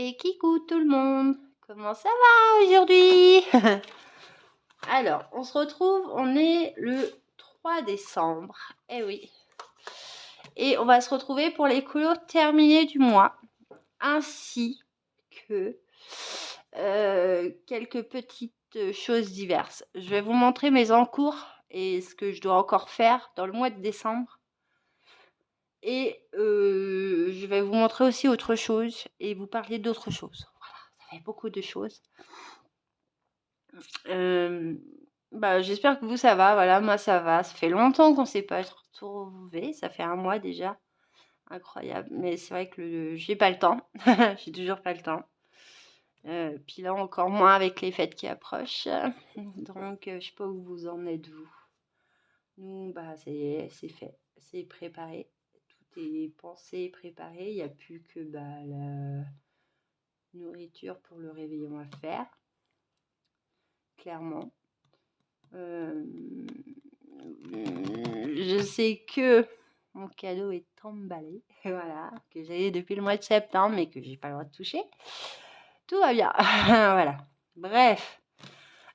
Et coucou tout le monde, comment ça va aujourd'hui? Alors, on se retrouve, on est le 3 décembre, eh oui. Et on va se retrouver pour les colos terminés du mois, ainsi que quelques petites choses diverses. Je vais vous montrer mes encours et ce que je dois encore faire dans le mois de décembre. Et je vais vous montrer aussi autre chose et vous parler d'autre chose. Voilà, ça fait beaucoup de choses. J'espère que vous, ça va. Voilà, moi, ça va. Ça fait longtemps qu'on ne s'est pas retrouvés. Ça fait un mois déjà. Incroyable. Mais c'est vrai que j'ai pas le temps. J'ai toujours pas le temps. Puis là, encore moins avec les fêtes qui approchent. Donc, je sais pas où vous en êtes, vous. Nous, c'est fait. C'est préparé. Tout est pensé, préparé. Il n'y a plus que la nourriture pour le réveillon à faire. Clairement. Je sais que mon cadeau est emballé, voilà, que j'ai depuis le mois de septembre, mais que j'ai pas le droit de toucher. Tout va bien, voilà. Bref,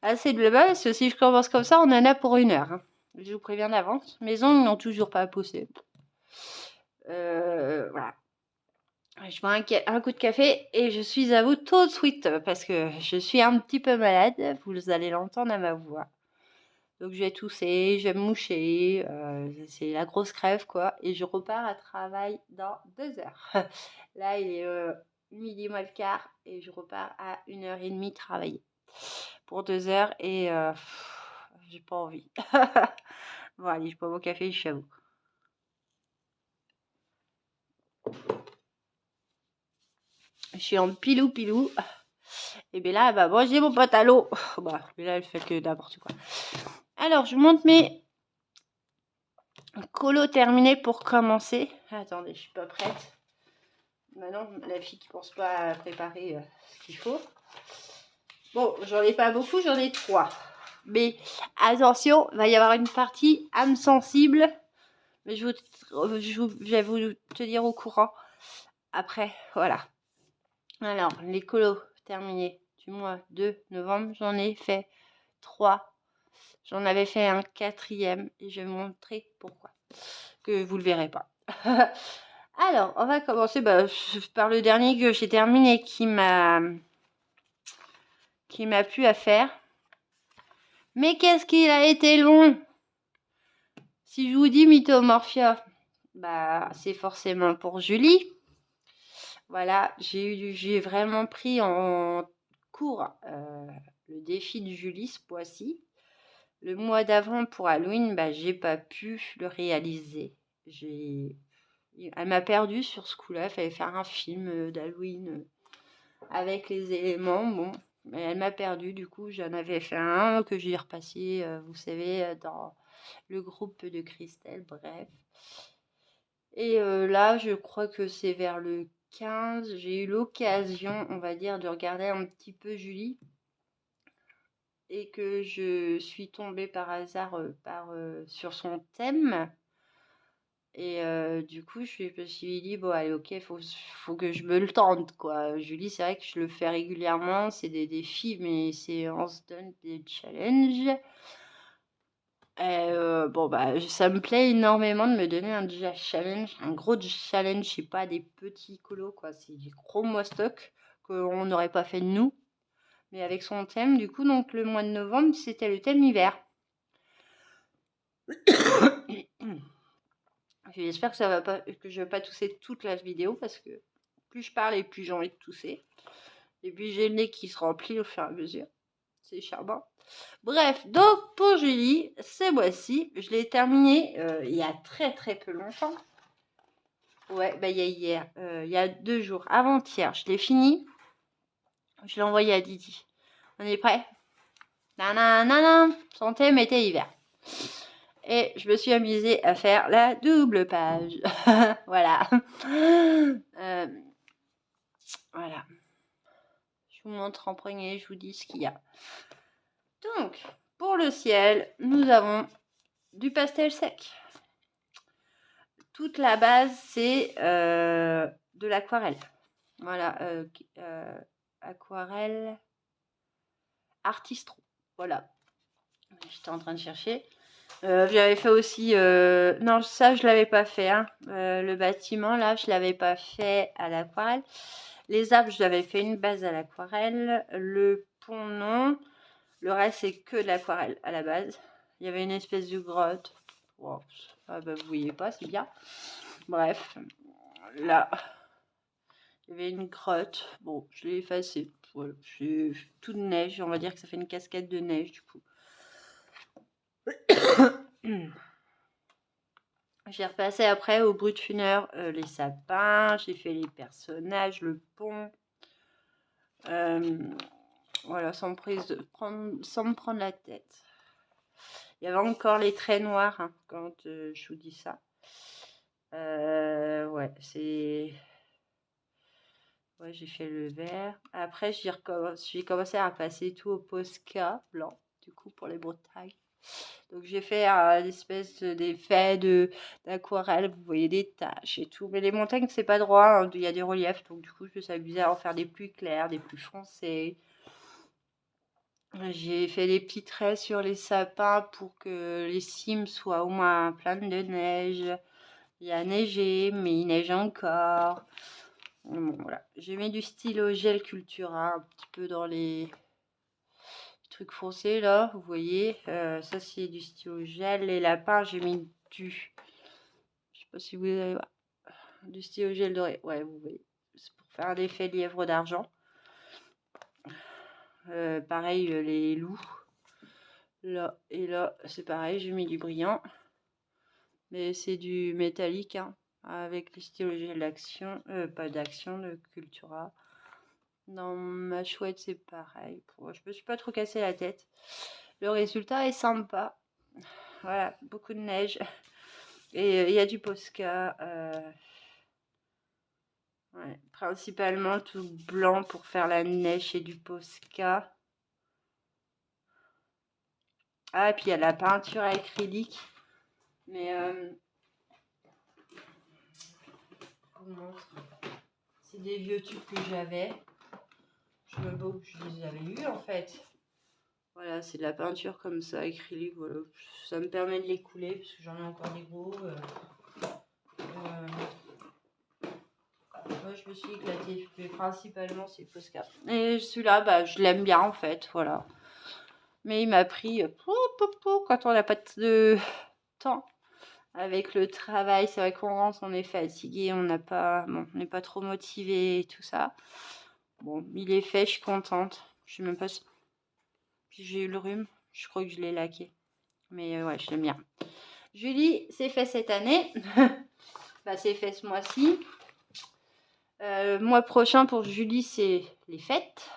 assez de blabla, parce que si je commence comme ça, on en a pour 1 heure. Hein. Je vous préviens d'avance. Mes ongles n'ont toujours pas poussé. Voilà. Je bois un coup de café et je suis à vous tout de suite parce que je suis un petit peu malade. Vous allez l'entendre à ma voix. Donc je vais tousser, je vais me moucher, c'est la grosse crève quoi. Et je repars à travail dans 2 heures. Là il est midi moins le quart et je repars à 1h30 travailler. Pour 2 heures et j'ai pas envie. Bon allez, je bois mon café, je suis à vous. Je suis en pilou. Et bien là, moi j'ai mon pantalon. Mais là elle fait que n'importe quoi. Alors je monte mes colo terminé pour commencer. Attendez, je suis pas prête. Maintenant, la fille qui pense pas à préparer ce qu'il faut. Bon, j'en ai pas beaucoup, j'en ai 3. Mais attention, il va y avoir une partie âme sensible. Mais je vais vous tenir au courant après. Voilà. Alors, les colos terminés du mois de novembre, j'en ai fait 3. J'en avais fait un 4e et je vais vous montrer pourquoi. Que vous le verrez pas. Alors, on va commencer par le dernier que j'ai terminé qui m'a plu à faire. Mais qu'est-ce qu'il a été long! Si je vous dis Mythomorphia, c'est forcément pour Julie. Voilà, j'ai vraiment pris en cours le défi de Julie ce mois-ci. Le mois d'avant pour Halloween, j'ai pas pu le réaliser. Elle m'a perdue sur ce coup-là. Il fallait faire un film d'Halloween avec les éléments. Bon, mais elle m'a perdue. Du coup, j'en avais fait un que j'ai repassé, vous savez, dans le groupe de Christelle. Bref. Et là, je crois que c'est vers le 15. J'ai eu l'occasion, on va dire, de regarder un petit peu Julie. Et que je suis tombée par hasard sur son thème. Et du coup, je me suis dit, bon, allez, ok, faut que je me le tente, quoi. Julie, c'est vrai que je le fais régulièrement, c'est des défis, mais on se donne des challenges. Ça me plaît énormément de me donner un challenge, un gros challenge, c'est pas des petits colos, quoi. C'est des gros mois-stock qu'on n'aurait pas fait de nous. Mais avec son thème, du coup, donc le mois de novembre, c'était le thème hiver. J'espère que je vais pas tousser toute la vidéo parce que plus je parle et plus j'ai envie de tousser. Et puis j'ai le nez qui se remplit au fur et à mesure. C'est charmant. Bref, donc pour Julie, ce mois-ci, je l'ai terminé il y a très très peu longtemps. Ouais, il y a hier, il y a 2 jours, avant-hier, je l'ai fini. Je l'ai envoyé à Didi. On est prêt? Nanana, son thème était hiver. Et je me suis amusée à faire la double page. Voilà. Voilà. Je vous montre en premier, je vous dis ce qu'il y a. Donc, pour le ciel, nous avons du pastel sec. Toute la base, c'est de l'aquarelle. Voilà, aquarelle Artistro. Voilà, j'étais en train de chercher. J'avais fait aussi... non, ça, je l'avais pas fait. Hein. Le bâtiment, là, je l'avais pas fait à l'aquarelle. Les arbres, j'avais fait une base à l'aquarelle. Le pont, non. Le reste, c'est que de l'aquarelle à la base. Il y avait une espèce de grotte. Wow. Ah bah, vous voyez pas, c'est bien. Bref, là, il y avait une grotte. Bon, je l'ai effacé. Voilà, c'est tout de neige. On va dire que ça fait une cascade de neige, du coup. J'ai repassé après au brut funeur les sapins. J'ai fait les personnages, le pont. Voilà, sans me prendre la tête. Il y avait encore les traits noirs hein, quand je vous dis ça. Ouais, c'est... Ouais, j'ai fait le vert. Après, j'ai commencé à passer tout au Posca blanc, du coup, pour les Bretagne. Donc, j'ai fait une espèce d'effet d'aquarelle. Vous voyez des taches et tout. Mais les montagnes, c'est pas droit. Hein, il y a des reliefs. Donc, du coup, je me suis amusée à en faire des plus clairs, des plus foncés. J'ai fait des petits traits sur les sapins pour que les cimes soient au moins pleines de neige. Il a neigé, mais il neige encore. Bon, voilà. J'ai mis du stylo gel Cultura un petit peu dans les trucs foncés là, vous voyez. Ça c'est du stylo gel. Les lapins, j'ai mis je sais pas si vous allez voir. Du stylo gel doré. Ouais, vous voyez. C'est pour faire un effet lièvre d'argent. Pareil, les loups. Là et là, c'est pareil, j'ai mis du brillant. Mais c'est du métallique, hein, avec les stylos gel d'action. Pas d'action, de Cultura. Dans ma chouette, c'est pareil. Je me suis pas trop cassé la tête. Le résultat est sympa. Voilà, beaucoup de neige. Et il y a du Posca. Ouais, principalement tout blanc pour faire la neige et du Posca. Ah, et puis il y a la peinture acrylique. Mais je vous montre. C'est des vieux tubes que j'avais. Je me bats que je les avais eus en fait. Voilà, c'est de la peinture comme ça, acrylique. Voilà. Ça me permet de les couler parce que j'en ai encore des gros. Moi, je me suis éclatée, mais principalement c'est Posca. Et celui-là, bah, je l'aime bien en fait, voilà. Mais il m'a pris quand on n'a pas de temps avec le travail. C'est vrai qu'on rentre, on est fatigué, on n'a pas, bon, on n'est pas trop motivé et tout ça. Bon, il est fait, je suis contente. Je sais même pas si j'ai eu le rhume. Je crois que je l'ai laqué. Mais ouais, je l'aime bien. Julie, c'est fait cette année. Bah, c'est fait ce mois-ci. Mois prochain pour Julie, c'est les fêtes.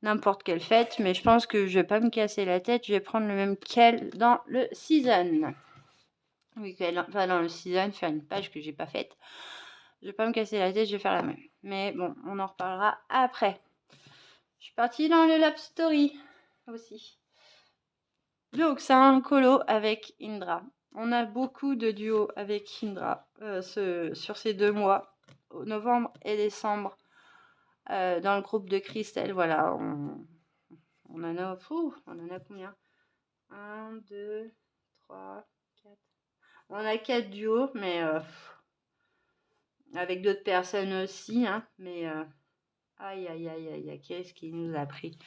N'importe quelle fête, mais je pense que je vais pas me casser la tête. Je vais prendre le même qu'elle dans le season. Oui, qu'elle va dans le season faire une page que j'ai pas faite. Je vais pas me casser la tête, je vais faire la même. Mais bon, on en reparlera après. Je suis partie dans le Lab Story aussi. Donc, c'est un colo avec Indra. On a beaucoup de duos avec Indra sur ces 2 mois, novembre et décembre. Dans le groupe de Christelle, voilà, on en a, on en a combien? 1, 2, 3, 4. On a 4 duos, mais avec d'autres personnes aussi, hein, mais aïe, aïe, aïe, aïe, aïe, qu'est-ce qui nous a pris?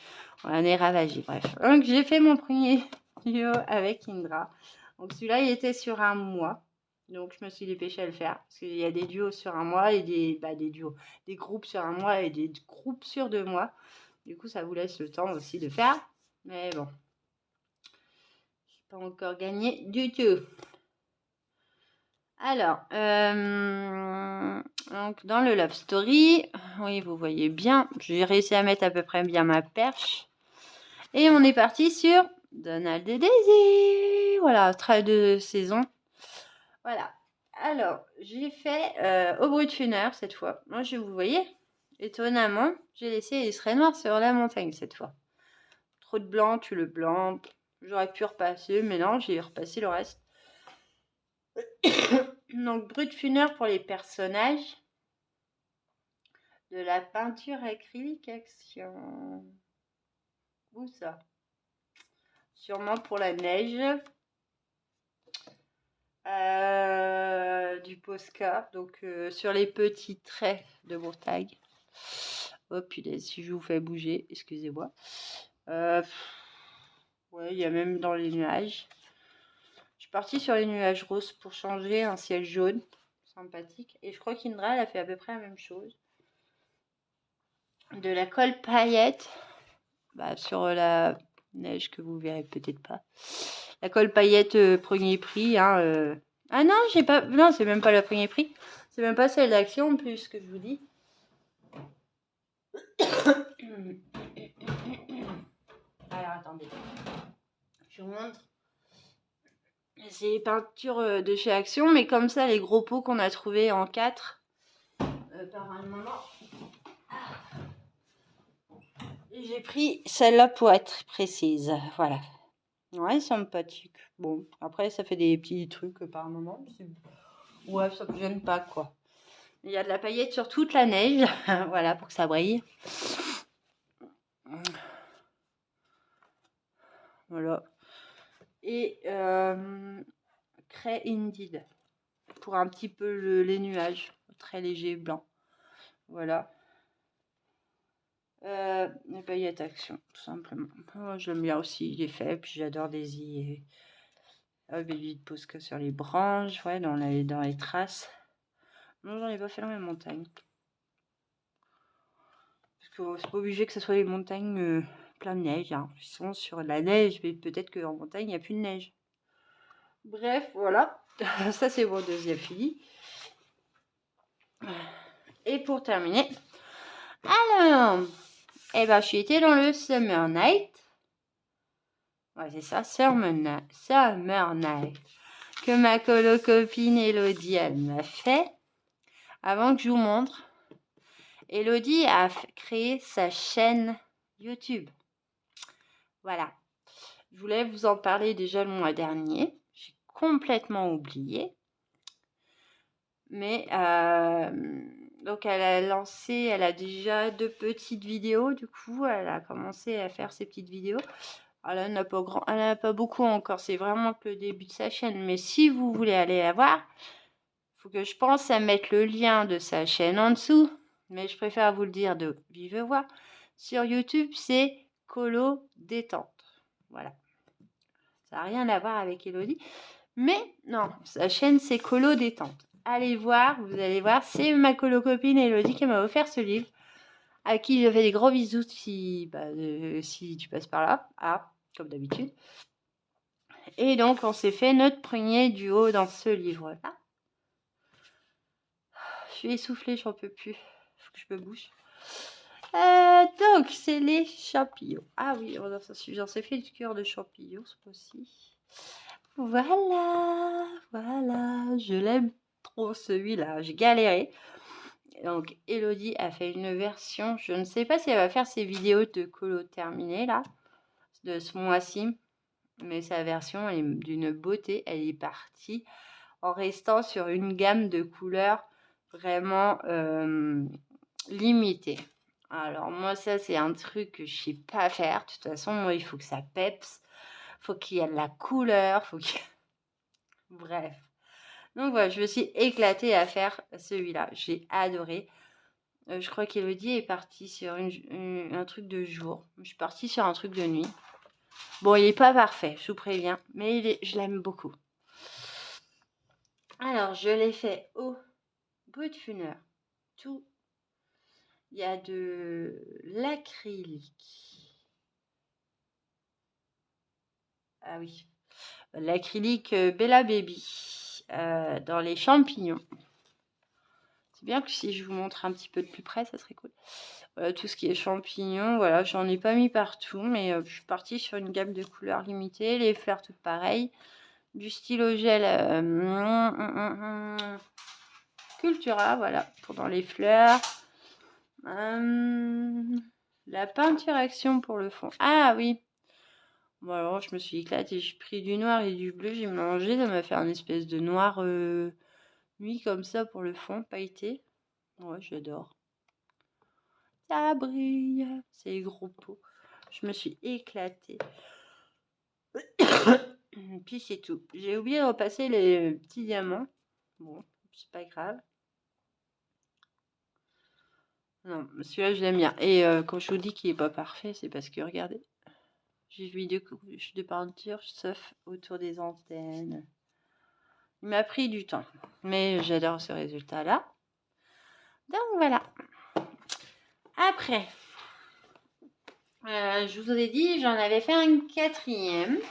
On en est ravagé, bref. Donc, j'ai fait mon premier duo avec Indra. Donc, celui-là, il était sur un mois. Donc, je me suis dépêchée à le faire. Parce qu'il y a des duos sur un mois et des duos. Des groupes sur un mois et des groupes sur 2 mois. Du coup, ça vous laisse le temps aussi de faire. Mais bon. Je n'ai pas encore gagné du tout. Alors, donc dans le Love Story, oui, vous voyez bien, j'ai réussi à mettre à peu près bien ma perche. Et on est parti sur Donald et Daisy. Voilà, trait de saison. Voilà. Alors, j'ai fait au brut funeur cette fois. Moi, vous voyez, étonnamment, j'ai laissé les traits noirs sur la montagne cette fois. Trop de blanc, tu le blanc. J'aurais pu repasser, mais non, j'ai repassé le reste. Donc, brut funeur pour les personnages. de la peinture acrylique action. Où ça? Sûrement pour la neige. Du Posca, donc sur les petits traits de Bretagne. Oh punaise, si je vous fais bouger, excusez-moi. Ouais, il y a même dans les nuages. Je suis partie sur les nuages roses pour changer un ciel jaune. Sympathique. Et je crois qu'Indra, elle a fait à peu près la même chose. De la colle paillette. Bah, sur la neige que vous verrez peut-être pas. La colle paillette premier prix. Hein, Ah non, j'ai pas. Non, c'est même pas la premier prix. C'est même pas celle d'Action en plus que je vous dis. Alors attendez. Je vous montre. C'est les peintures de chez Action, mais comme ça, les gros pots qu'on a trouvés en 4 par un moment. Et j'ai pris celle-là pour être précise. Voilà. Ouais, sympathique. Bon, après, ça fait des petits trucs par moment. Ouais, ça me gêne pas, quoi. Il y a de la paillette sur toute la neige. Voilà, pour que ça brille. Voilà. Et craie Indeed. Pour un petit peu les nuages. Très léger, blanc. Voilà. Les paillettes Action, tout simplement. Moi, j'aime bien aussi, il est fait. Puis j'adore Daisy. Baby de Posca sur les branches. Ouais, dans les traces. Non, j'en ai pas fait dans les montagnes. Parce que c'est pas obligé que ce soit les montagnes plein de neige. Hein. Ils sont sur la neige, mais peut-être qu'en montagne, il n'y a plus de neige. Bref, voilà. Ça, c'est mon deuxième fini. Et pour terminer, alors, eh ben, je suis été dans le Summer Night. Ouais, c'est ça, Summer Night. Que ma copine Elodie, elle m'a fait. Avant que je vous montre, Elodie a créé sa chaîne YouTube. Voilà. Je voulais vous en parler déjà le mois dernier. J'ai complètement oublié. Mais donc elle a déjà 2 petites vidéos. Du coup, elle a commencé à faire ses petites vidéos. Elle n'a pas beaucoup encore. C'est vraiment que le début de sa chaîne. Mais si vous voulez aller la voir, il faut que je pense à mettre le lien de sa chaîne en dessous. Mais je préfère vous le dire de vive voix. Sur YouTube, c'est Colo Détente. Voilà. Ça n'a rien à voir avec Elodie. Mais non, sa chaîne, c'est Colo Détente. Allez voir, vous allez voir. C'est ma colo-copine Elodie qui m'a offert ce livre. À qui je fais des gros bisous si tu passes par là. Ah, comme d'habitude. Et donc, on s'est fait notre premier duo dans ce livre-là. Je suis essoufflée, j'en peux plus. Faut que je me bouge. Donc, c'est les champignons. Ah oui, j'en ai fait du cœur de champignons, ce coup-ci. Voilà, je l'aime trop celui-là. J'ai galéré. Donc, Elodie a fait une version. Je ne sais pas si elle va faire ses vidéos de colo terminées là, de ce mois-ci. Mais sa version, elle est d'une beauté. Elle est partie en restant sur une gamme de couleurs vraiment limitée. Alors moi, ça, c'est un truc que je sais pas faire. De toute façon, moi, il faut que ça peps. Faut qu'il y ait de la couleur. Bref. Donc voilà, je me suis éclatée à faire celui-là. J'ai adoré. Je crois qu'Elodie est partie sur un truc de jour. Je suis partie sur un truc de nuit. Bon, il n'est pas parfait, je vous préviens. Mais je l'aime beaucoup. Alors, je l'ai fait au bout de funeur. Tout. Il y a de l'acrylique. Ah oui. L'acrylique Bella Baby. Dans les champignons. C'est bien que si je vous montre un petit peu de plus près, ça serait cool. Tout ce qui est champignons, voilà, j'en ai pas mis partout, mais je suis partie sur une gamme de couleurs limitées, les fleurs toutes pareilles, du stylo gel Cultura, voilà, pour dans les fleurs, la peinture Action pour le fond. Ah oui, bon alors je me suis éclatée, j'ai pris du noir et du bleu, j'ai mélangé, ça m'a fait un espèce de noir nuit comme ça pour le fond, pailleté. Ouais, j'adore. ça brille. C'est les gros pots. Je me suis éclatée. Puis c'est tout. J'ai oublié de repasser les petits diamants. Bon, c'est pas grave. Non, celui-là, je l'aime bien. Et quand je vous dis qu'il est pas parfait, c'est parce que, regardez, j'ai mis 2 couches de peinture, sauf autour des antennes. Il m'a pris du temps, mais j'adore ce résultat-là. Donc, voilà. Après, je vous ai dit, j'en avais fait un 4e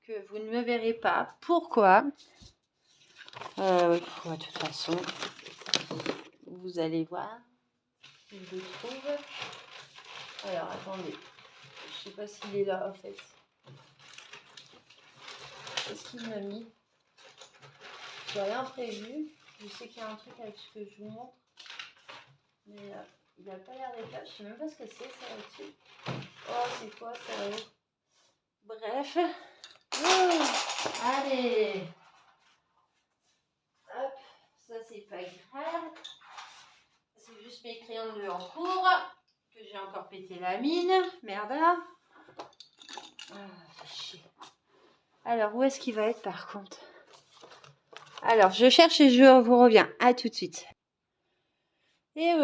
que vous ne me verrez pas. Pourquoi de toute façon, vous allez voir. Si je le trouve. Alors, attendez. Je sais pas s'il est là, en fait. Qu'est-ce qu'il m'a mis? J'ai rien prévu. Je sais qu'il y a un truc avec ce que je vous montre. Mais il n'a pas l'air d'être là. Je sais même pas ce que c'est, ça là-dessus. Oh, c'est quoi, ça? Bref. Oh, allez. Hop. Ça, c'est pas grave. C'est juste mes crayons de en cours. Que j'ai encore pété la mine. Merde. Ah, chier. Alors, où est-ce qu'il va être par contre? Alors, je cherche et je vous reviens. À tout de suite. Et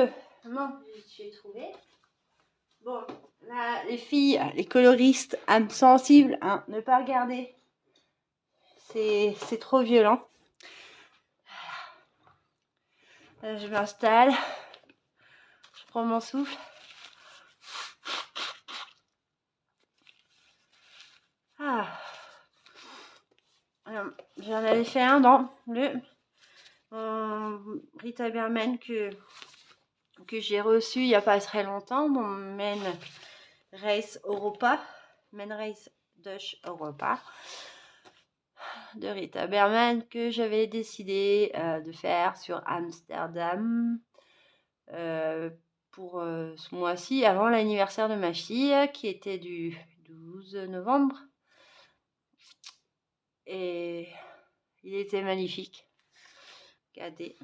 bon, j'ai trouvé. Bon, là, les filles, les coloristes, âmes sensibles, hein, ne pas regarder. C'est trop violent. Là, je m'installe. Je prends mon souffle. Ah. J'en avais fait un dans le Rita Berman que j'ai reçu il n'y a pas très longtemps, mon Men Race Europa, Men Race Dutch Europa de Rita Berman que j'avais décidé de faire sur Amsterdam pour ce mois-ci avant l'anniversaire de ma fille qui était du 12 novembre. Et il était magnifique. Regardez.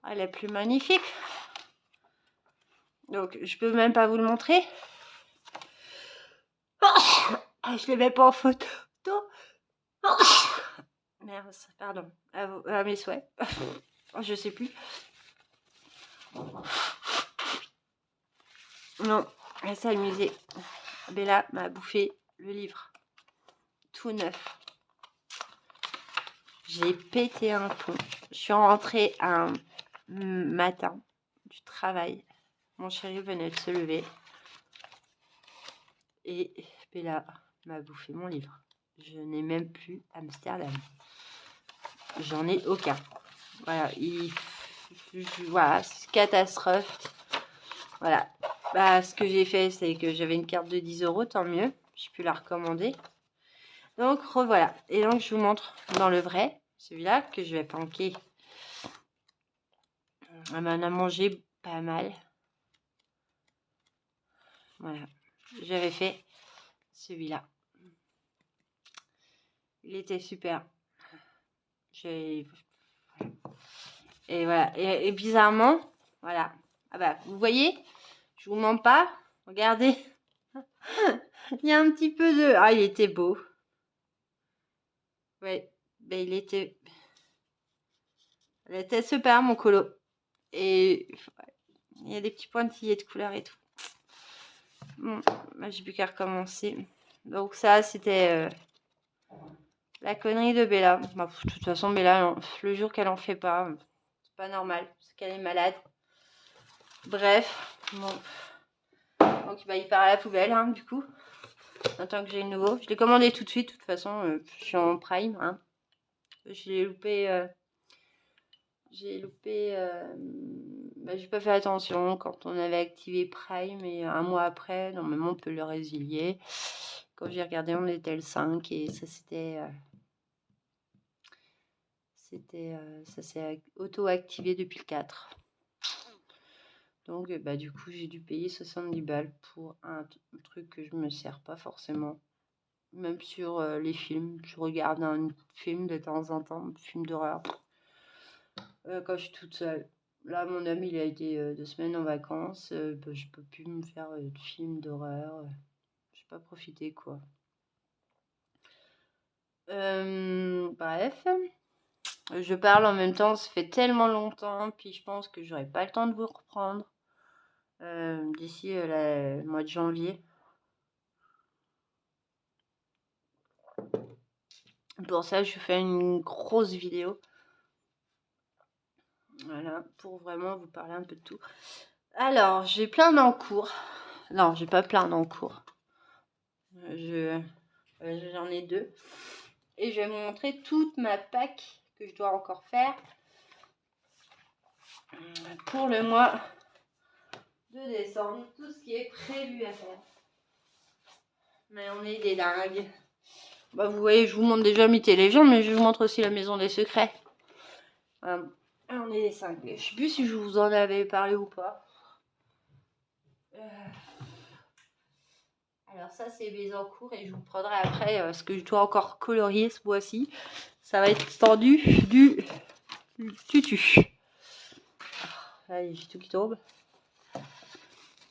Elle est plus magnifique. Donc, je peux même pas vous le montrer. Je ne les mets pas en photo. Merde, pardon. À mes souhaits. Je sais plus. Non, elle s'est amusée. Bella m'a bouffé le livre. Tout neuf. J'ai pété un plomb. Je suis rentrée un matin du travail. Mon chéri venait de se lever. Et Bella m'a bouffé mon livre. Je n'ai même plus Amsterdam. J'en ai aucun. Voilà, voilà, c'est catastrophe. Voilà. Bah, ce que j'ai fait, c'est que j'avais une carte de 10 €, tant mieux. J'ai pu la recommander. Donc, revoilà. Et donc, je vous montre dans le vrai, celui-là, que je vais planquer. Elle m'en a mangé pas mal. Voilà. J'avais fait celui-là. Il était super. Et voilà. Et bizarrement, voilà. Ah bah, vous voyez, je vous mens pas. Regardez. Il y a un petit peu de... Ah, il était beau. Ouais, ben il était super, mon colo. Et il y a des petits pointillés de couleur et tout. Bon, bah, j'ai plus qu'à recommencer. Donc ça, c'était la connerie de Bella. Bah, de toute façon, Bella, le jour qu'elle en fait pas, c'est pas normal, parce qu'elle est malade. Bref, bon. Donc bah, il part à la poubelle, hein, du coup. Attends que j'ai le nouveau. Je l'ai commandé tout de suite, de toute façon, je suis en prime. Hein. Je l'ai loupé... bah, j'ai pas fait attention quand on avait activé Prime et un mois après, normalement on peut le résilier. Quand j'ai regardé, on était le 5 et ça ça s'est auto-activé depuis le 4. Donc bah, du coup j'ai dû payer 70 balles pour un truc que je me sers pas forcément. Même sur les films, je regarde un film de temps en temps, un film d'horreur. Quand je suis toute seule. Là, mon ami, il a été 2 semaines en vacances. Bah, je peux plus me faire de films d'horreur. J'ai pas profité, quoi. Bref. Je parle en même temps, ça fait tellement longtemps, puis je pense que j'aurai pas le temps de vous reprendre d'ici le mois de janvier. Pour ça, je fais une grosse vidéo. Voilà, pour vraiment vous parler un peu de tout. Alors, j'ai plein d'encours. Non, j'ai pas plein d'encours. J'en ai 2. Et je vais vous montrer toute ma pack que je dois encore faire pour le mois de décembre. Tout ce qui est prévu à faire. Mais on est des dingues. Bah, vous voyez, je vous montre déjà Mythes et légendes, mais je vous montre aussi la maison des secrets. On est des cinglés. Je sais plus si je vous en avais parlé ou pas. Alors ça, c'est mes encours et je vous prendrai après ce que je dois encore colorier ce mois-ci. Ça va être tendu du tutu. Allez, j'ai tout qui tombe.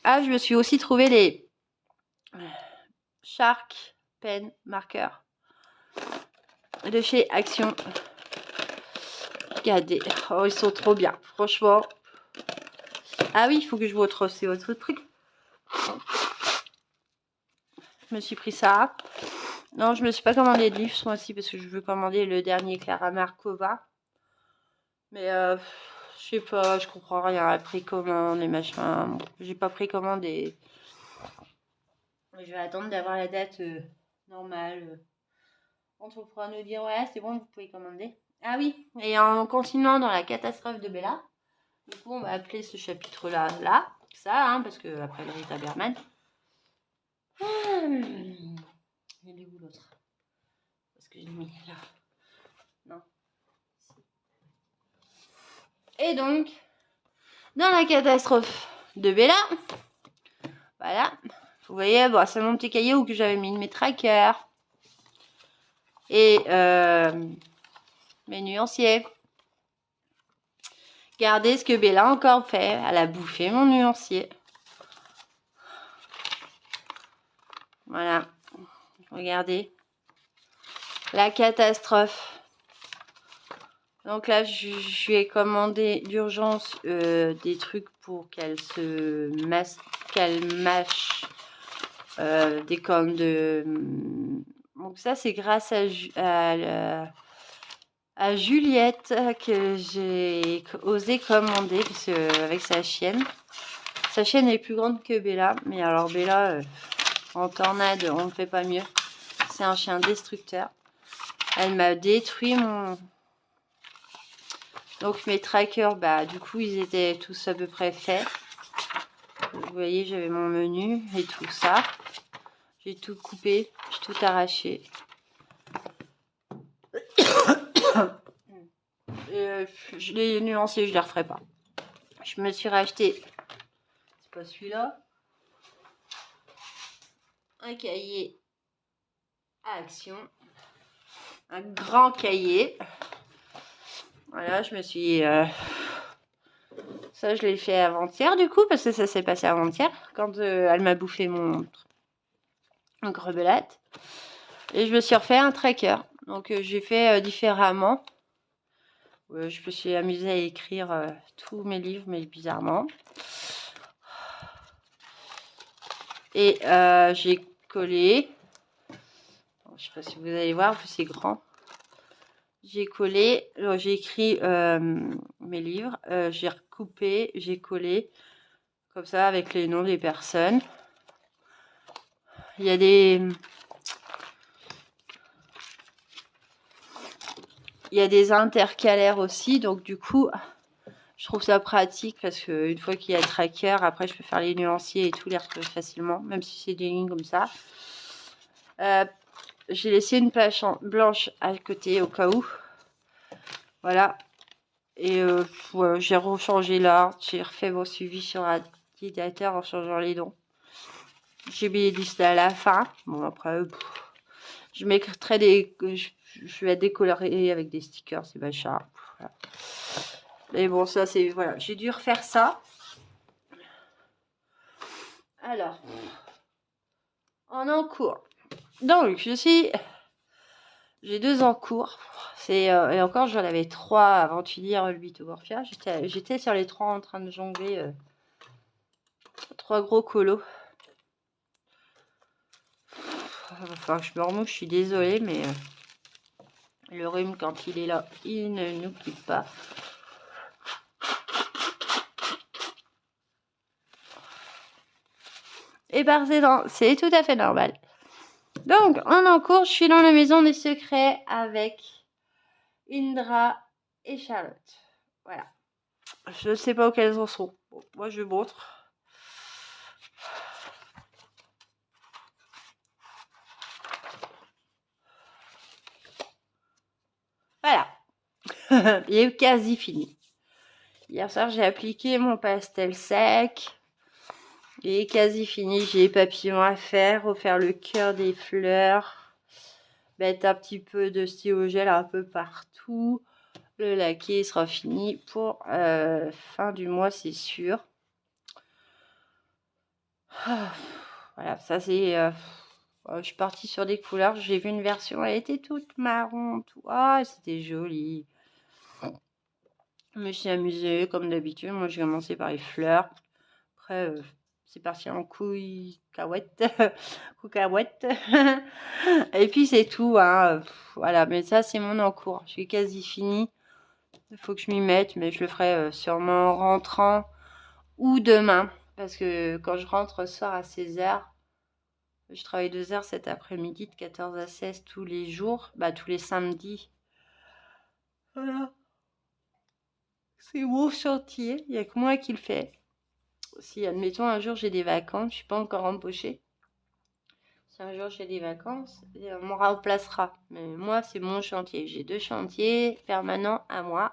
Ah, je me suis aussi trouvé les Shark Pen Marker de chez Action. Regardez, oh, ils sont trop bien, franchement. Ah oui, il faut que je vous montre aussi autre truc. Je me suis pris ça. Non, je me suis pas commandé de livre ce mois-ci parce que je veux commander le dernier Clara Markova. Mais je sais pas, je comprends rien à la précommande et machin. J'ai pas précommandé. Je vais attendre d'avoir la date normale. Entrepreneur nous dire ouais, c'est bon, vous pouvez commander. Ah oui, et en continuant dans la catastrophe de Bella, du coup, on va appeler ce chapitre-là, ça, hein, parce que après le Rita Berman. Il est où l'autre? Parce que je l'ai mis là. Non. Et donc, dans la catastrophe de Bella, voilà, vous voyez, bon, c'est mon petit cahier où que j'avais mis mes trackers et mes nuanciers. Regardez ce que Bella a encore fait. Elle a bouffé mon nuancier. Voilà. Regardez. La catastrophe. Donc là, je lui ai commandé d'urgence des trucs pour qu'elle mâche des cornes de... Donc ça, c'est grâce à Juliette que j'ai osé commander parce que, avec sa chienne. Sa chienne est plus grande que Bella. Mais alors Bella, en tornade, on ne fait pas mieux. C'est un chien destructeur. Elle m'a détruit mon... Donc mes trackers, bah du coup ils étaient tous à peu près faits. Vous voyez, j'avais mon menu et tout ça. J'ai tout coupé, j'ai tout arraché. Les nuanciers, je les referai pas. Je me suis racheté, c'est pas celui-là, un cahier à Action, un grand cahier. Voilà, je me suis... Ça, je l'ai fait avant-hier, du coup, parce que ça s'est passé avant-hier, quand elle m'a bouffé mon grebelette. Et je me suis refait un tracker. Donc, j'ai fait différemment. Je me suis amusée à écrire tous mes livres, mais bizarrement. Et j'ai collé... Je sais pas si vous allez voir, en plus c'est grand. J'ai collé, j'ai écrit mes livres, j'ai recoupé, j'ai collé, comme ça, avec les noms des personnes. Il y a des intercalaires aussi, donc du coup, je trouve ça pratique parce qu'une fois qu'il y a le tracker, après je peux faire les nuanciers et tout, les retrouver facilement, même si c'est des lignes comme ça. J'ai laissé une page blanche à côté au cas où. Voilà. Et voilà, j'ai rechangé l'art, j'ai refait mon suivi sur l'ordinateur en changeant les noms. J'ai mis les listes à la fin. Bon, après, je mettrai je vais décolorer avec des stickers, c'est machin. Voilà. Mais bon, ça c'est... Voilà, j'ai dû refaire ça. Alors, en encours. Donc, j'ai 2 en cours. Et encore, j'en avais 3 avant de finir le Bitomorphia. J'étais sur les 3 en train de jongler 3 gros colos. Enfin, je me remouche, je suis désolée, mais le rhume, quand il est là, il ne nous quitte pas. Et par c'est tout à fait normal. Donc, en encours, je suis dans la maison des secrets avec Indra et Charlotte. Voilà. Je ne sais pas auxquels en sont. Bon, moi, je montre. Voilà. Il est quasi fini. Hier soir, j'ai appliqué mon pastel sec. Il est quasi fini. J'ai les papillons à faire. Refaire le cœur des fleurs. Mettre un petit peu de stylo gel un peu partout. Le laquer sera fini pour fin du mois, c'est sûr. Voilà, ça c'est... je suis partie sur des couleurs. J'ai vu une version, elle était toute marron. Tout. Ah, c'était joli. Je me suis amusée comme d'habitude. Moi, j'ai commencé par les fleurs. Après, c'est parti en coucahuète. Et puis, c'est tout. Hein. Voilà, mais ça, c'est mon encours. Je suis quasi finie. Il faut que je m'y mette, mais je le ferai sûrement en rentrant ou demain. Parce que quand je rentre ce soir à 16h, je travaille 2 heures cet après-midi de 14 à 16 tous les jours. Bah, tous les samedis. Voilà. C'est mon chantier. Il n'y a que moi qui le fais. Si, admettons, un jour j'ai des vacances, je ne suis pas encore empochée. Si un jour j'ai des vacances, on me remplacera. Mais moi, c'est mon chantier. J'ai 2 chantiers permanents à moi.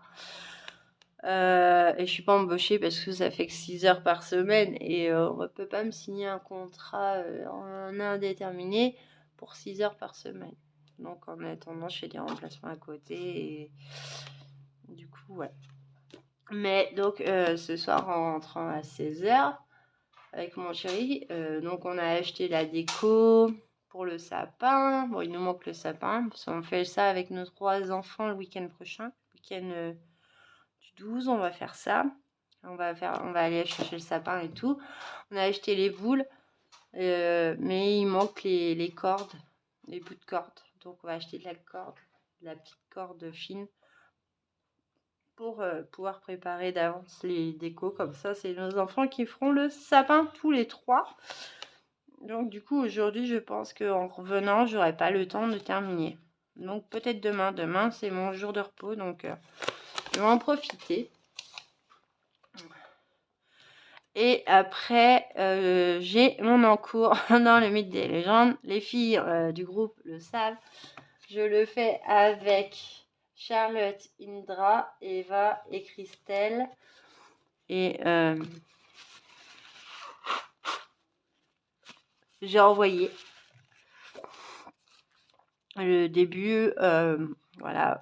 Et je ne suis pas embauchée parce que ça fait que 6 heures par semaine. Et on ne peut pas me signer un contrat en indéterminé pour 6 heures par semaine. Donc en attendant, je fais des remplacements à côté. Et du coup, ouais. Mais donc ce soir, en rentrant à 16h, avec mon chéri, donc on a acheté la déco pour le sapin. Bon, il nous manque le sapin, parce qu'on fait ça avec nos 3 enfants le week-end prochain. Le week-end du 12, on va faire ça. On va aller chercher le sapin et tout. On a acheté les boules, mais il manque les cordes, les bouts de corde. Donc on va acheter de la petite corde fine pour pouvoir préparer d'avance les décos. Comme ça, c'est nos enfants qui feront le sapin tous les 3. Donc du coup, aujourd'hui, je pense qu'en revenant, j'aurai pas le temps de terminer. Donc peut-être demain. Demain, c'est mon jour de repos, donc je vais en profiter. Et après, j'ai mon encours dans le mythe des légendes. Les filles du groupe le savent. Je le fais avec Charlotte, Indra, Eva et Christelle. Et j'ai envoyé le début, voilà,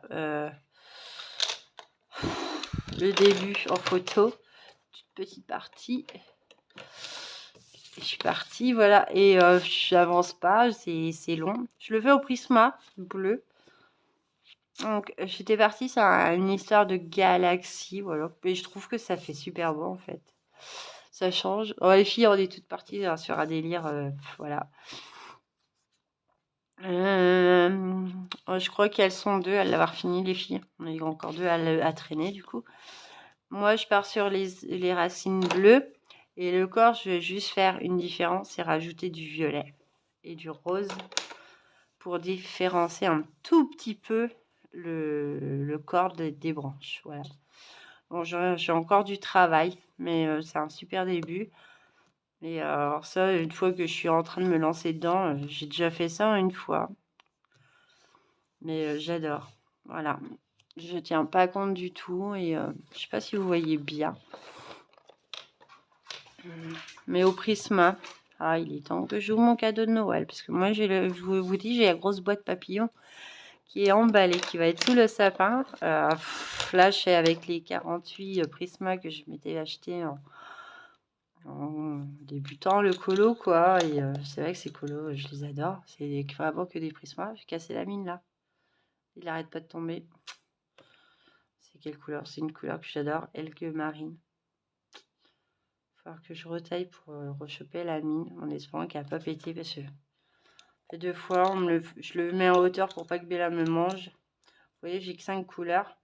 le début en photo, toute petite partie. Je suis partie, voilà, et j'avance pas, c'est long. Je le fais au Prisma bleu. Donc j'étais partie sur une histoire de galaxie, voilà, et je trouve que ça fait super beau en fait. Ça change. Oh, les filles, on est toutes parties sur un délire, voilà. Je crois qu'elles sont 2 à l'avoir fini, les filles. On est encore 2 à traîner, du coup. Moi, je pars sur les racines bleues. Et le corps, je vais juste faire une différence, c'est rajouter du violet et du rose pour différencier un tout petit peu le corps des branches. Voilà. Bon, j'ai encore du travail, mais c'est un super début. Et alors ça, une fois que je suis en train de me lancer dedans, j'ai déjà fait ça une fois. Mais j'adore. Voilà. Je tiens pas compte du tout. Et je sais pas si vous voyez bien. Mais au Prisma. Ah, il est temps que j'ouvre mon cadeau de Noël. Parce que moi, je vous dis, j'ai la grosse boîte papillon qui est emballé, qui va être sous le sapin. Là, je fais avec les 48 Prisma que je m'étais acheté en débutant le colo, quoi. Et c'est vrai que ces colos, je les adore. C'est vraiment que des Prisma. J'ai cassé la mine, là. Il arrête pas de tomber. C'est quelle couleur? C'est une couleur que j'adore, Elgue Marine. Il va falloir que je retaille pour rechoper la mine, en espérant qu'elle n'a pas pété, parce que fait 2 fois, je le mets en hauteur pour pas que Bella me mange. Vous voyez, j'ai que 5 couleurs.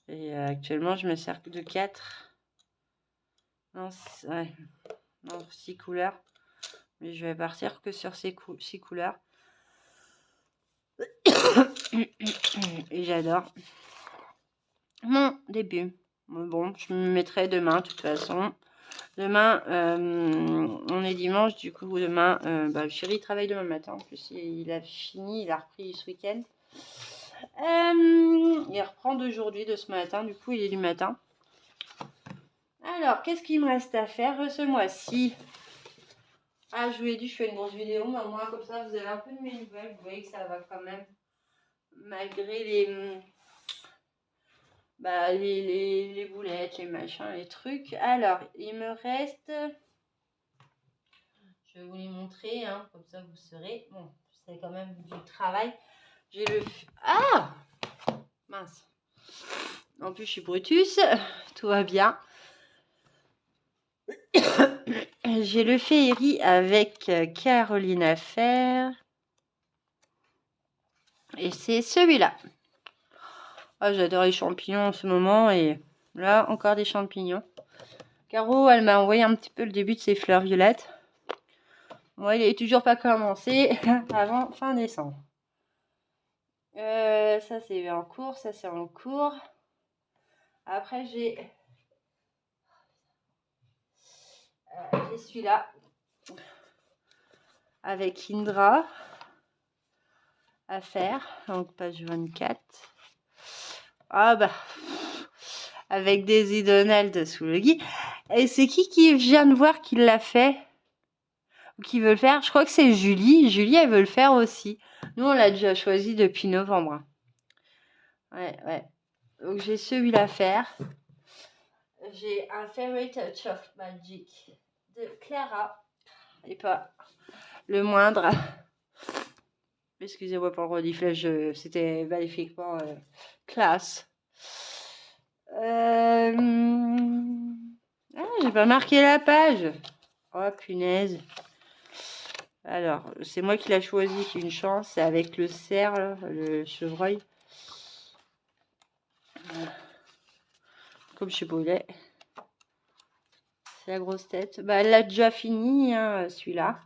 Et actuellement, je me sers de 4. Non, ouais. Non, 6 couleurs. Mais je vais partir que sur ces 6 couleurs. Et j'adore mon début. Bon, je me mettrai demain, de toute façon. Demain, on est dimanche, du coup, demain, le chéri travaille demain matin. En plus, il a fini, il a repris ce week-end. Il reprend d'aujourd'hui, de ce matin. Du coup, il est du matin. Alors, qu'est-ce qu'il me reste à faire ce mois-ci? Ah, je vous ai dit, je fais une grosse vidéo, mais au moins, comme ça, vous avez un peu de mes nouvelles. Vous voyez que ça va quand même, malgré les boulettes, les machins, les trucs. Alors, il me reste... Je vais vous les montrer, hein, comme ça, vous saurez. Bon, c'est quand même du travail. J'ai le... Ah! Mince. En plus, je suis Brutus. Tout va bien. J'ai le féerie avec Caroline à faire. Et c'est celui-là. Oh, j'adore les champignons en ce moment. Et là, encore des champignons. Caro, elle m'a envoyé un petit peu le début de ses fleurs violettes. Moi, il n'est toujours pas commencé avant fin décembre. Ça, c'est en cours. Ça, c'est en cours. Après, j'ai celui-là. Avec Indra. À faire. Donc, page 24. Ah, bah... avec Daisy Donald sous le gui. Et c'est qui vient de voir qu'il l'a fait? Ou qui veut le faire? Je crois que c'est Julie. Julie, elle veut le faire aussi. Nous, on l'a déjà choisi depuis novembre. Ouais. Donc, j'ai celui-là à faire. J'ai un Fairy Touch of Magic de Clara. Et pas le moindre. Excusez-moi pour le rediflage. C'était magnifiquement classe. Ah, j'ai pas marqué la page. Oh, punaise. Alors, c'est moi qui l'a choisi, c'est une chance. C'est avec le cerf, là, le chevreuil. Comme je sais pas où il est. C'est la grosse tête. Bah, elle l'a déjà fini, hein, celui-là.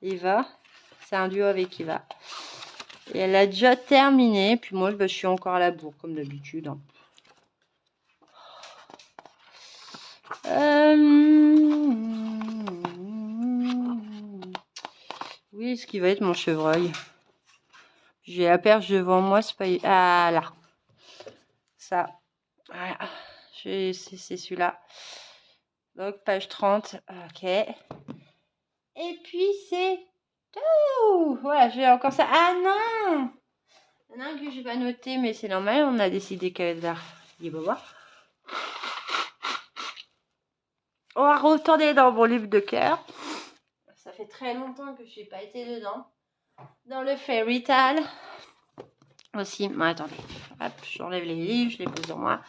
Eva. C'est un duo avec Eva. Et elle a déjà terminé. Puis moi, je suis encore à la bourre, comme d'habitude. Hein. Oui, ce qui va être mon chevreuil. J'ai la perche devant moi, c'est pas... Ah là. Ça. Voilà. C'est celui-là. Donc, page 30. Ok. Et puis, c'est tout. Voilà, j'ai encore ça. Ah non! Il y en a un que j'ai pas noté, mais c'est normal. On a décidé qu'elle va... On va retourner dans mon livre de cœur. Ça fait très longtemps que je n'ai pas été dedans. Dans le Fairy Tale. Aussi. Bon, attendez. Hop, j'enlève les livres, je les pose en moi.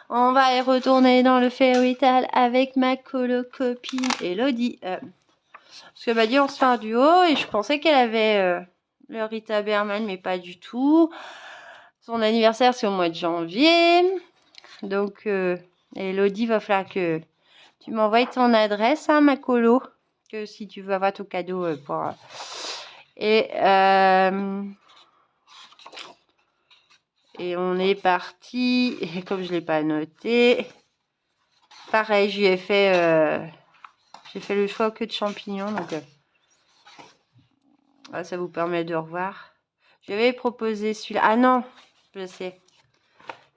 On va y retourner dans le Fairy Tale avec ma copine Elodie. Parce qu'elle m'a dit on se fait un duo et je pensais qu'elle avait le Rita Berman, mais pas du tout. Son anniversaire, c'est au mois de janvier. Donc, Elodie, va falloir que tu m'envoies ton adresse, hein, ma colo. Que si tu veux avoir ton cadeau pour... Et on est parti. Et comme je ne l'ai pas noté, pareil, j'ai fait le choix que de champignons. Donc, ça vous permet de revoir. Je vais proposer celui-là. Ah non, je sais.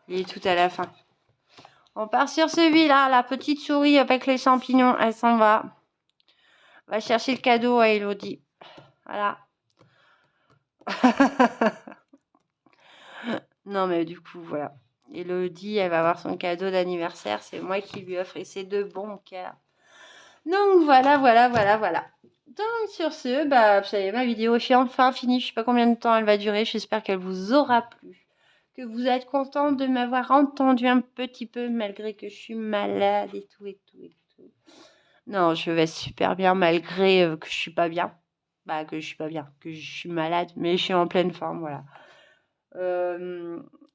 Il est tout à la fin. On part sur celui-là, la petite souris avec les champignons. Elle s'en va. On va chercher le cadeau à Elodie. Voilà. Non, mais du coup, voilà. Elodie, elle va avoir son cadeau d'anniversaire. C'est moi qui lui offre et c'est de bon cœur. Donc, voilà. Donc, sur ce, bah, vous savez, ma vidéo est enfin finie. Je sais pas combien de temps elle va durer. J'espère qu'elle vous aura plu. Que vous êtes content de m'avoir entendu un petit peu, malgré que je suis malade et tout. Non, je vais super bien, malgré que je suis pas bien. Bah, que je suis pas bien, que je suis malade, mais je suis en pleine forme, voilà.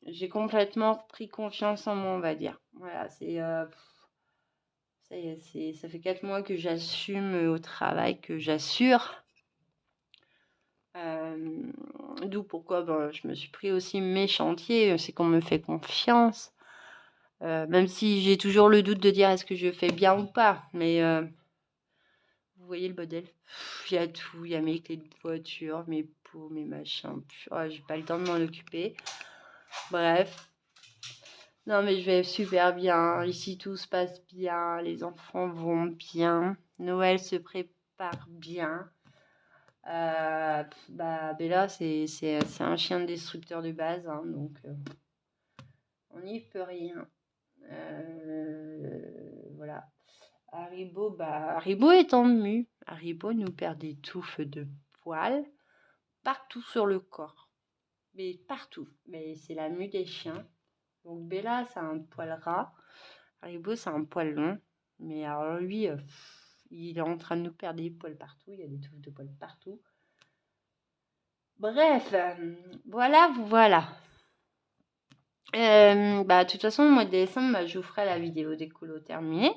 J'ai complètement pris confiance en moi, on va dire. Voilà, ça y est, ça fait 4 mois que j'assume au travail, que j'assure. D'où pourquoi je me suis pris aussi mes chantiers, c'est qu'on me fait confiance. Même si j'ai toujours le doute de dire est-ce que je fais bien ou pas, mais vous voyez le modèle. Il y a tout, il y a mes clés de voiture, mes pots, mes machins. J'ai pas le temps de m'en occuper. Bref. Non, mais je vais super bien. Ici, tout se passe bien. Les enfants vont bien. Noël se prépare bien. Bella, c'est un chien destructeur de base, hein, donc on n'y peut rien. Voilà. Haribo est en mue. Haribo nous perd des touffes de poils partout sur le corps. Mais partout. Mais c'est la mue des chiens. Donc Bella, ça a un poil ras. Haribo, c'est un poil long. Mais alors lui, il est en train de nous perdre des poils partout. Il y a des touffes de poils partout. Bref, voilà. De toute façon, au mois de décembre, je vous ferai la vidéo décolo terminée.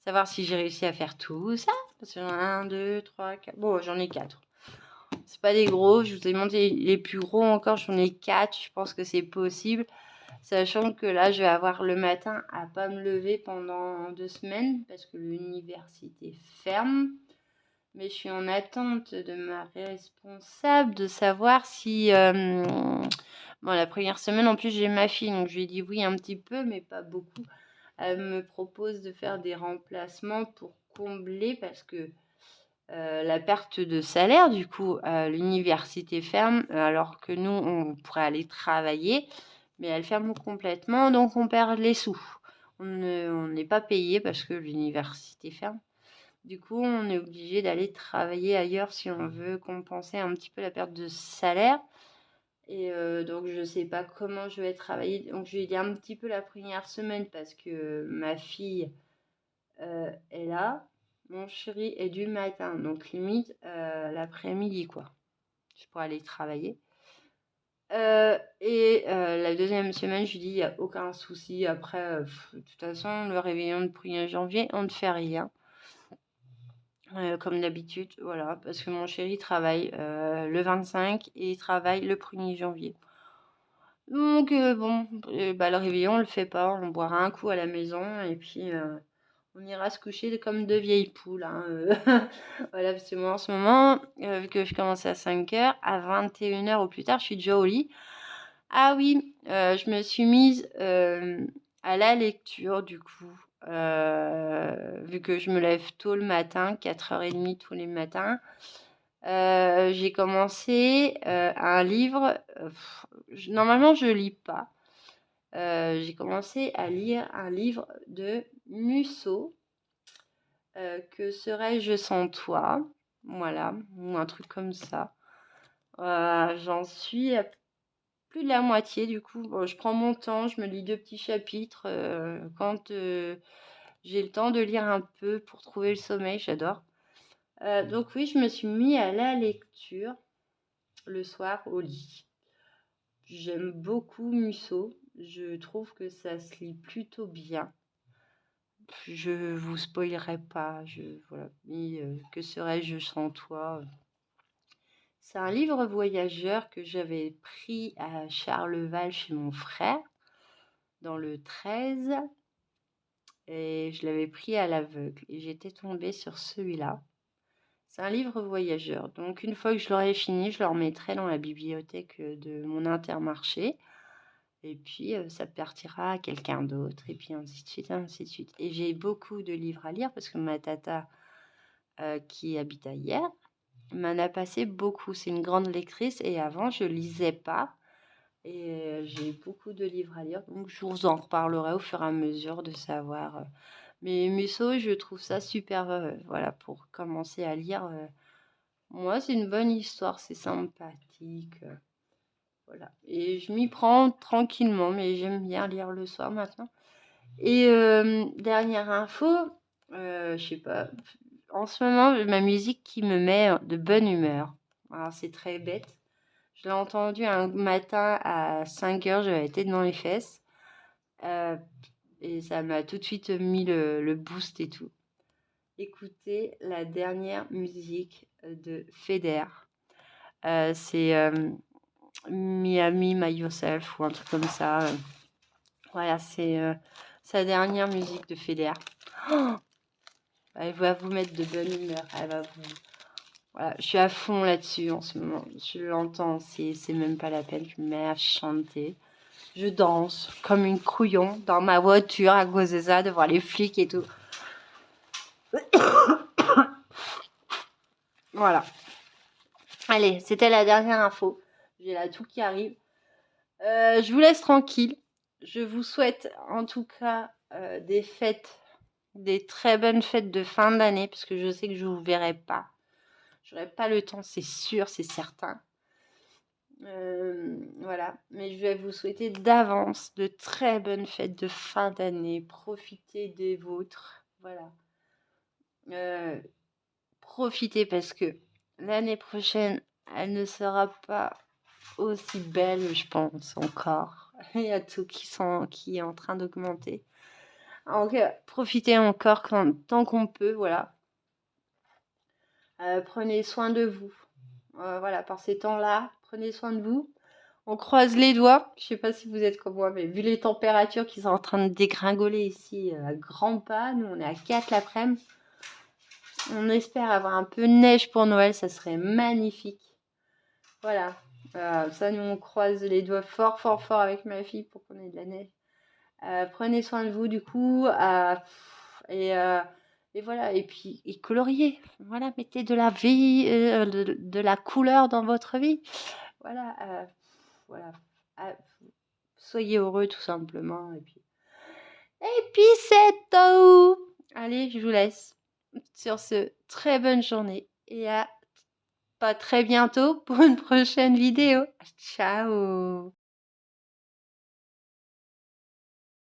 Savoir si j'ai réussi à faire tout ça. Parce que j'en ai 1, 2, 3, 4. Bon, j'en ai 4. C'est pas des gros. Je vous ai montré les plus gros encore. J'en ai 4. Je pense que c'est possible. Sachant que là, je vais avoir le matin à pas me lever pendant 2 semaines. Parce que l'université ferme. Mais je suis en attente de ma responsable de savoir si... la première semaine, en plus, j'ai ma fille. Donc, je lui ai dit oui un petit peu, mais pas beaucoup. Elle me propose de faire des remplacements pour combler parce que la perte de salaire, du coup, l'université ferme alors que nous, on pourrait aller travailler, mais elle ferme complètement, donc on perd les sous. On n'est pas payé parce que l'université ferme. Du coup, on est obligé d'aller travailler ailleurs si on veut compenser un petit peu la perte de salaire. Et donc, je ne sais pas comment je vais travailler. Donc, je lui ai dit un petit peu la première semaine parce que ma fille est là. Mon chéri est du matin. Donc, limite, l'après-midi, quoi. Je pourrais aller travailler. La deuxième semaine, je lui dis, il n'y a aucun souci. Après, de toute façon, le réveillon de 1er janvier, on ne fait rien. Comme d'habitude, voilà. Parce que mon chéri travaille le 25 et il travaille le 1er janvier. Donc le réveillon, on le fait pas, on boira un coup à la maison et puis on ira se coucher comme deux vieilles poules, hein, Voilà, parce que moi en ce moment, vu que je commence à 5h, à 21h au plus tard, je suis déjà au lit. Ah oui, je me suis mise à la lecture du coup, vu que je me lève tôt le matin, 4h30 tous les matins. J'ai commencé un livre. Normalement, je lis pas. J'ai commencé à lire un livre de Musso. Que serais-je sans toi? Voilà, ou un truc comme ça. J'en suis à plus de la moitié du coup. Bon, je prends mon temps, je me lis 2 petits chapitres quand j'ai le temps de lire un peu pour trouver le sommeil, j'adore. Donc oui, je me suis mis à la lecture le soir au lit. J'aime beaucoup Musso. Je trouve que ça se lit plutôt bien. Je vous spoilerai pas. Voilà. Mais, que serais-je sans toi? C'est un livre voyageur que j'avais pris à Charleval chez mon frère, dans le 13. Et je l'avais pris à l'aveugle. Et j'étais tombée sur celui-là. C'est un livre voyageur. Donc, une fois que je l'aurai fini, je le remettrai dans la bibliothèque de mon Intermarché. Et puis, ça partira à quelqu'un d'autre. Et puis, ainsi de suite, ainsi de suite. Et j'ai beaucoup de livres à lire parce que ma tata, qui habite ailleurs, m'en a passé beaucoup. C'est une grande lectrice. Et avant, je lisais pas. Et j'ai beaucoup de livres à lire, donc je vous en reparlerai au fur et à mesure de savoir. Mais Musso, je trouve ça super, voilà, pour commencer à lire. Moi, c'est une bonne histoire, c'est sympathique. Voilà. Et je m'y prends tranquillement, mais j'aime bien lire le soir maintenant. Et dernière info, je sais pas, en ce moment, ma musique qui me met de bonne humeur. Alors, c'est très bête. Je l'ai entendu un matin à 5 heures, j'avais été dans les fesses. Et ça m'a tout de suite mis le boost et tout. Écoutez la dernière musique de Feder. C'est Miami My Yourself ou un truc comme ça. Voilà, c'est sa dernière musique de Feder. Oh, elle va vous mettre de bonne humeur. Elle va vous... Voilà, je suis à fond là-dessus en ce moment. Je l'entends, c'est même pas la peine. Je me mets à chanter. Je danse comme une couillon dans ma voiture à cause de ça, devant les flics et tout. Voilà. Allez, c'était la dernière info. J'ai là tout qui arrive. Je vous laisse tranquille. Je vous souhaite en tout cas des fêtes, des très bonnes fêtes de fin d'année, parce que je sais que je ne vous verrai pas. Je n'aurai pas le temps, c'est sûr, c'est certain. Voilà, mais je vais vous souhaiter d'avance de très bonnes fêtes de fin d'année. Profitez des vôtres. Voilà. Profitez parce que l'année prochaine, elle ne sera pas aussi belle, je pense, encore. Il y a tout qui est en train d'augmenter. Donc, profitez encore tant qu'on peut, voilà. Prenez soin de vous. Voilà, par ces temps-là, prenez soin de vous. On croise les doigts. Je sais pas si vous êtes comme moi, mais vu les températures qui sont en train de dégringoler ici à grands pas, nous on est à 4 l'après-midi. On espère avoir un peu de neige pour Noël, ça serait magnifique. Voilà. Ça, nous, on croise les doigts fort, fort, fort avec ma fille pour qu'on ait de la neige. Prenez soin de vous, du coup. Et voilà. Et puis, et coloriez. Voilà, mettez de la vie, de la couleur dans votre vie. Voilà. Voilà. Euh, soyez heureux, tout simplement. Et puis c'est tout. Allez, je vous laisse. Sur ce, très bonne journée. Et à pas très bientôt pour une prochaine vidéo. Ciao!